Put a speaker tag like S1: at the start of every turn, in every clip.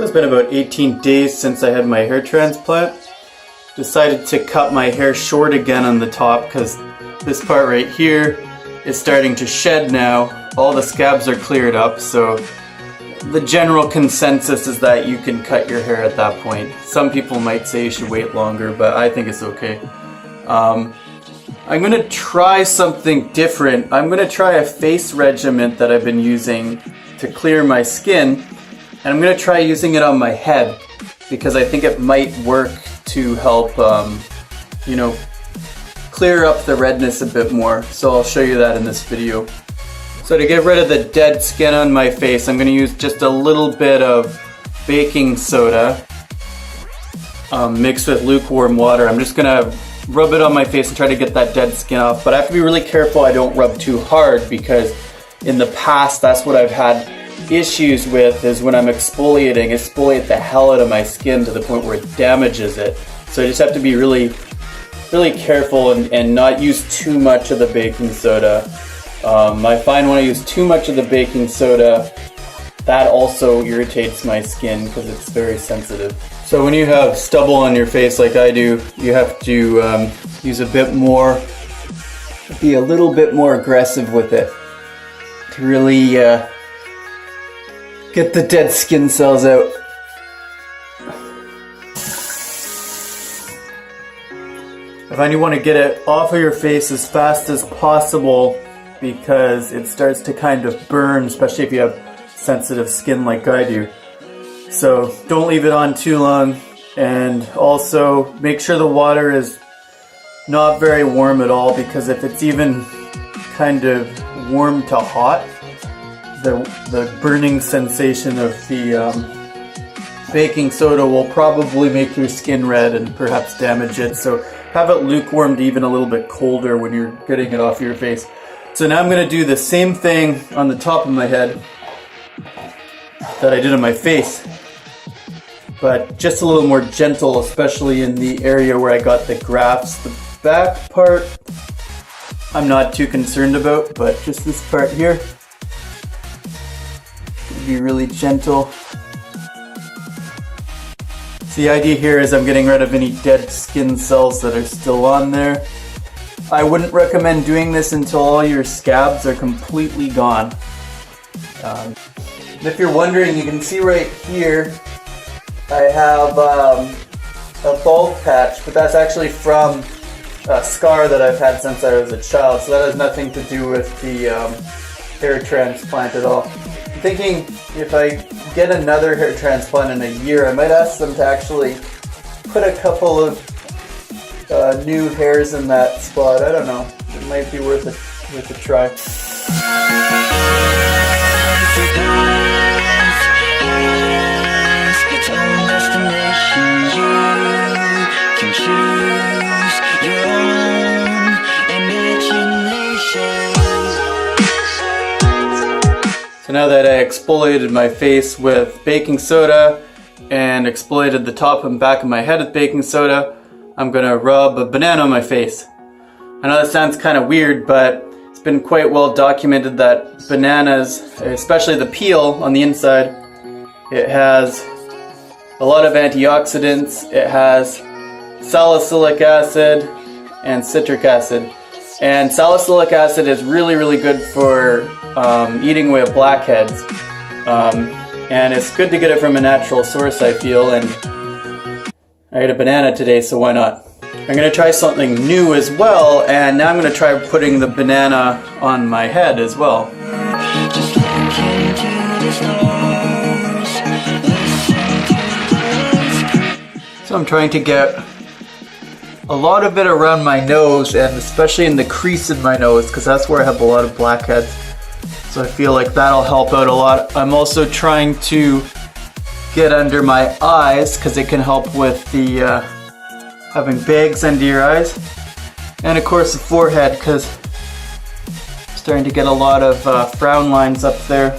S1: It's been about 18 days since I had my hair transplant. Decided to cut my hair short again on the top because this part right here is starting to shed now. All the scabs are cleared up, so the general consensus is that you can cut your hair at that point. Some people might say you should wait longer, but I think it's okay. I'm going to try something different. I'm going to try a face regimen that I've been using to clear my skin, and I'm going to try using it on my head because I think it might work to help, clear up the redness a bit more. So I'll show you that in this video. So to get rid of the dead skin on my face, I'm going to use just a little bit of baking soda mixed with lukewarm water. I'm just going to rub it on my face and try to get that dead skin off. But I have to be really careful I don't rub too hard because in the past that's what I've had issues with, is when I'm exfoliate the hell out of my skin to the point where it damages it. So I just have to be really careful and not use too much of the baking soda. I find when I use too much of the baking soda, that also irritates my skin because it's very sensitive. So when you have stubble on your face like I do, you have to use a bit more, be a little bit more aggressive with it to really get the dead skin cells out. I find you want to get it off of your face as fast as possible because it starts to kind of burn, especially if you have sensitive skin like I do. So don't leave it on too long, and also make sure the water is not very warm at all, because if it's even kind of warm to hot, the burning sensation of the baking soda will probably make your skin red and perhaps damage it. So have it lukewarm to even a little bit colder when you're getting it off your face. So now I'm going to do the same thing on the top of my head that I did on my face, but just a little more gentle, especially in the area where I got the grafts. The back part I'm not too concerned about, but just this part here, be really gentle. So the idea here is I'm getting rid of any dead skin cells that are still on there. I wouldn't recommend doing this until all your scabs are completely gone. If you're wondering, you can see right here I have a bald patch, but that's actually from a scar that I've had since I was a child, so that has nothing to do with the hair transplant at all. I'm thinking if I get another hair transplant in a year, I might ask them to actually put a couple of new hairs in that spot. I don't know. It might be worth a try. So now that I exfoliated my face with baking soda and exfoliated the top and back of my head with baking soda, I'm gonna rub a banana on my face. I know that sounds kind of weird, but it's been quite well documented that bananas, especially the peel on the inside, it has a lot of antioxidants. It has salicylic acid and citric acid. And salicylic acid is really good for eating away at blackheads. And it's good to get it from a natural source, I feel, and I ate a banana today, so why not? I'm going to try something new as well, and now I'm going to try putting the banana on my head as well. So I'm trying to get a lot of it around my nose, and especially in the crease in my nose, because that's where I have a lot of blackheads. So I feel like that'll help out a lot. I'm also trying to get under my eyes because it can help with the having bags under your eyes, and of course the forehead because I'm starting to get a lot of frown lines up there.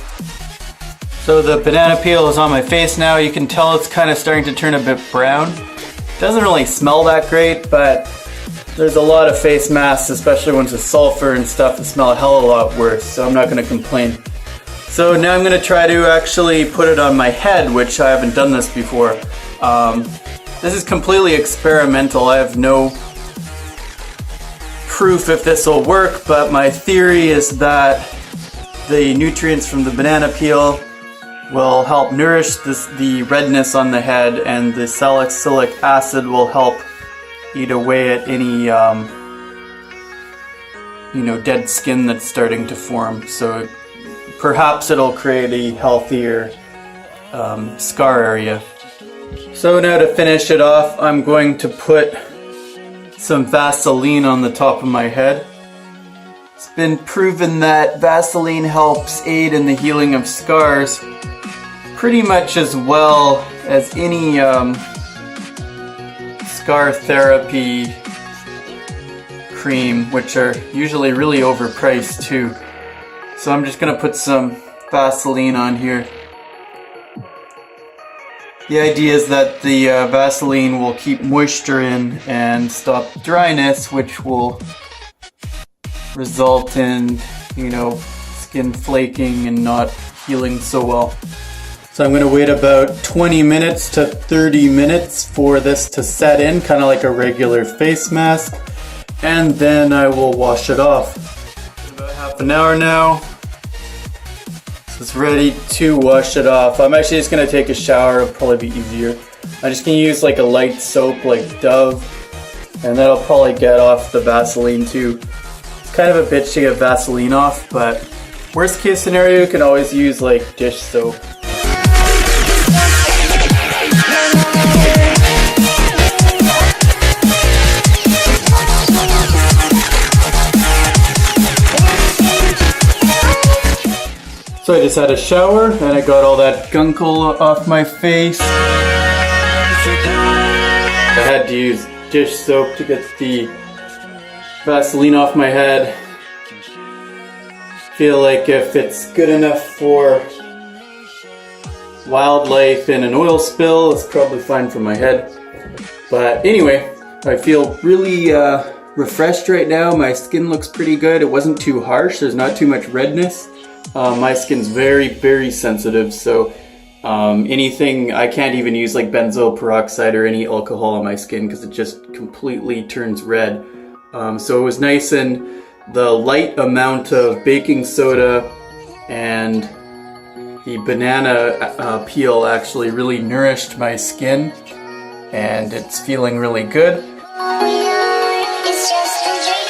S1: So the banana peel is on my face now. You can tell it's kind of starting to turn a bit brown. Doesn't really smell that great, but there's a lot of face masks, especially ones with sulfur and stuff, that smell a hell of a lot worse, so I'm not going to complain. So now I'm going to try to actually put it on my head, which I haven't done this before. This is completely experimental. I have no proof if this will work, but my theory is that the nutrients from the banana peel will help nourish the redness on the head, and the salicylic acid will help eat away at any dead skin that's starting to form. So perhaps it'll create a healthier scar area. So now to finish it off, I'm going to put some Vaseline on the top of my head. It's been proven that Vaseline helps aid in the healing of scars pretty much as well as any scar therapy cream, which are usually really overpriced too. So I'm just gonna put some Vaseline on here. The idea is that the Vaseline will keep moisture in and stop dryness, which will result in, skin flaking and not healing so well. So I'm going to wait about 20 minutes to 30 minutes for this to set in, kind of like a regular face mask, and then I will wash it off. About half an hour now. It's ready to wash it off. I'm actually just going to take a shower. It'll probably be easier. I'm just going to use like a light soap like Dove, and that'll probably get off the Vaseline too. It's kind of a bitch to get Vaseline off, but worst case scenario, you can always use like dish soap. So I just had a shower and I got all that gunkel off my face. I had to use dish soap to get the Vaseline off my head. Feel like if it's good enough for wildlife in an oil spill, it's probably fine for my head. But anyway, I feel really refreshed right now. My skin looks pretty good. It wasn't too harsh. There's not too much redness. My skin's very, very sensitive, so anything, I can't even use like benzoyl peroxide or any alcohol on my skin because it just completely turns red. So it was nice, and the light amount of baking soda and the banana peel actually really nourished my skin, and it's feeling really good.
S2: It's just a dream.